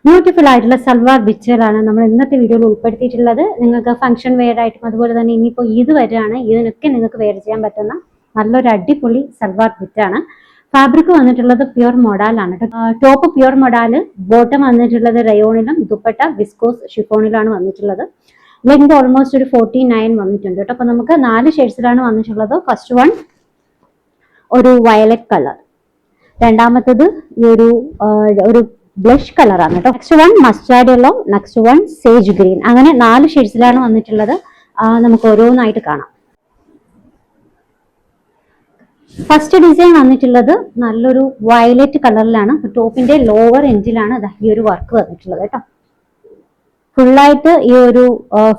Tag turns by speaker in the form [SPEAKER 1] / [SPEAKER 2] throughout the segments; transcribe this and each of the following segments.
[SPEAKER 1] Beautiful ആയിട്ടുള്ള സൽവാർ ബിറ്റുകളാണ് നമ്മൾ ഇന്നത്തെ വീഡിയോയിൽ ഉൾപ്പെടുത്തിയിട്ടുള്ളത്. നിങ്ങൾക്ക് ഫംഗ്ഷൻ വെയർ ആയിട്ടും അതുപോലെ തന്നെ ഇനിയിപ്പോൾ ഈദ് വരെയാണ്, ഇതിനൊക്കെ നിങ്ങൾക്ക് വെയർ ചെയ്യാൻ പറ്റുന്ന നല്ലൊരു അടിപൊളി സൽവാർ ബിറ്റാണ്. ഫാബ്രിക് വന്നിട്ടുള്ളത് പ്യുർ മൊഡാലാണ്. ടോപ്പ് പ്യുർ മൊഡാല്, ബോട്ടം വന്നിട്ടുള്ളത് റയോണിലും, ദുപ്പട്ട വിസ്കോസ് ഷിഫോണിലാണ് വന്നിട്ടുള്ളത്. ലെങ്ത് ഓൾമോസ്റ്റ് ഒരു 49 വന്നിട്ടുണ്ട് കേട്ടോ. അപ്പൊ നമുക്ക് 4 ഷെയ്ഡ്സിലാണ് വന്നിട്ടുള്ളത്. ഫസ്റ്റ് വൺ ഒരു വയലറ്റ് കളർ, രണ്ടാമത്തത് ഈ ഒരു ബ്ലഷ് കളറാണ് കേട്ടോ. Next one mustard yellow, next one sage green. അങ്ങനെ 4 ഷെയ്ഡ്സിലാണ് വന്നിട്ടുള്ളത്. നമുക്ക് ഓരോന്നായിട്ട് കാണാം. ഫസ്റ്റ് ഡിസൈൻ വന്നിട്ടുള്ളത് നല്ലൊരു വയലറ്റ് കളറിലാണ്. ടോപ്പിന്റെ ലോവർ എൻഡിലാണ് ഈ ഒരു വർക്ക് വന്നിട്ടുള്ളത് കേട്ടോ. ഫുള്ളായിട്ട് ഈ ഒരു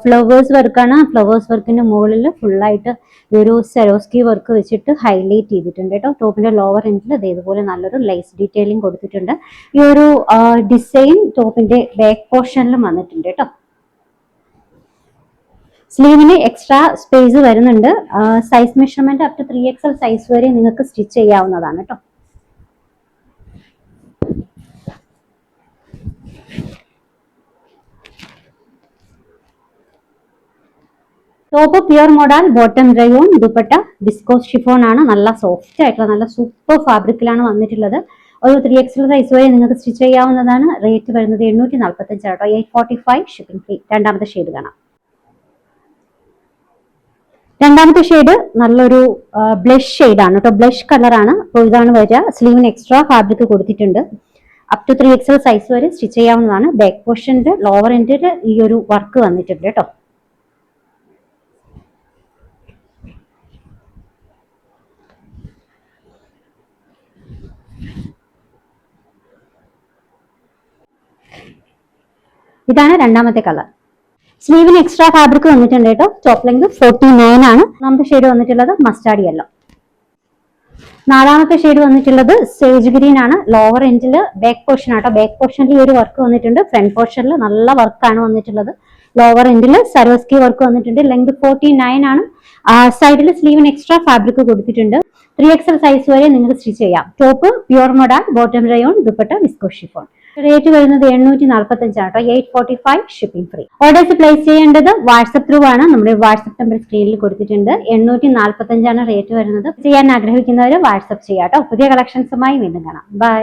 [SPEAKER 1] ഫ്ലവേഴ്സ് വർക്കാണ്. ഫ്ലവേഴ്സ് വർക്കിന്റെ മുകളിൽ ഫുള്ളായിട്ട് ഈ ഒരു സെറോസ്കി വർക്ക് വെച്ചിട്ട് ഹൈലൈറ്റ് ചെയ്തിട്ടുണ്ട് കേട്ടോ. ടോപ്പിന്റെ ലോവർ എൻഡിൽ ഇതേപോലെ നല്ലൊരു ലൈസ് ഡീറ്റെയിലിംഗ് കൊടുത്തിട്ടുണ്ട്. ഈ ഒരു ഡിസൈൻ ടോപ്പിന്റെ ബാക്ക് പോർഷനിലും വന്നിട്ടുണ്ട് കേട്ടോ. സ്ലീവിന് എക്സ്ട്രാ സ്പേസ് വരുന്നുണ്ട്. Size measurement up to 3XL size വരെ നിങ്ങൾക്ക് സ്റ്റിച്ച് ചെയ്യാവുന്നതാണ് കേട്ടോ. Top pure modal, bottom rayon, dupatta viscose chiffon ആണ്. നല്ല സോഫ്റ്റ് ആയിട്ടുള്ള നല്ല സൂപ്പർ ഫാബ്രിക്കിലാണ് വന്നിട്ടുള്ളത്. ഒരു 3XL സൈസ് വരെ നിങ്ങൾക്ക് സ്റ്റിച്ച് ചെയ്യാവുന്നതാണ്. റേറ്റ് വരുന്നത് 845 കേട്ടോ. 845 ഷിപ്പിംഗ് ഫ്രീ. രണ്ടാമത്തെ ഷെയ്ഡ് കാണാം. രണ്ടാമത്തെ ഷെയ്ഡ് നല്ലൊരു ബ്ലഷ് ഷെയ്ഡാണ് കേട്ടോ. ബ്ലഷ് കളറാണ്. അപ്പോൾ ഇതാണ് വരിക. സ്ലീവിന് എക്സ്ട്രാ ഫാബ്രിക് കൊടുത്തിട്ടുണ്ട്. അപ് ടു 3XL സൈസ് വരെ സ്റ്റിച്ച് ചെയ്യാവുന്നതാണ്. ബാക്ക് പോർഷന്റെ ലോവർ എൻഡിൽ ഈ ഒരു വർക്ക് വന്നിട്ടുണ്ട് കേട്ടോ. ഇതാണ് രണ്ടാമത്തെ കളർ. സ്ലീവിന് എക്സ്ട്രാ ഫാബ്രിക് വന്നിട്ടുണ്ട് കേട്ടോ. ടോപ്പ് ലെങ്ത് 49 ആണ്. മൂന്നാമത്തെ ഷെയ്ഡ് വന്നിട്ടുള്ളത് മസ്റ്റാർഡ് യെല്ലോ. നാലാമത്തെ ഷെയ്ഡ് വന്നിട്ടുള്ളത് സേജ് ഗ്രീൻ ആണ്. ലോവർ എൻഡിൽ ബാക്ക് പോർഷൻ ആട്ടോ. ബാക്ക് പോർഷനിൽ ഈ ഒരു വർക്ക് വന്നിട്ടുണ്ട്. ഫ്രണ്ട് പോർഷനിൽ നല്ല വർക്കാണ് വന്നിട്ടുള്ളത്. ലോവർ എൻഡിൽ സരോസ്കി വർക്ക് വന്നിട്ടുണ്ട്. ലെങ്ത് 49 ആണ്. സൈഡിൽ സ്ലീവിന് എക്സ്ട്രാ ഫാബ്രിക് കൊടുത്തിട്ടുണ്ട്. 3XL സൈസ് വരെ നിങ്ങൾക്ക് സ്റ്റിച്ച് ചെയ്യാം. Top pure modal, bottom rayon, dupatta viscose chiffon. Rate വരുന്നത് 845 ആട്ടോ. 845 ഷിപ്പിംഗ് ഫ്രീ. ഓർഡേഴ്സ് പ്ലേസ് ചെയ്യേണ്ടത് വാട്സ്ആപ്പ് ത്രൂ ആണ്. നമ്മുടെ വാട്സ്ആപ്പ് നമ്പർ സ്ക്രീനിൽ കൊടുത്തിട്ടുണ്ട്. 845 ആണ് റേറ്റ് വരുന്നത്. ചെയ്യാൻ ആഗ്രഹിക്കുന്നവർ വാട്സ്ആപ്പ് ചെയ്യാട്ടോ. പുതിയ കളക്ഷൻസുമായി വീണ്ടും കാണാം. ബൈ.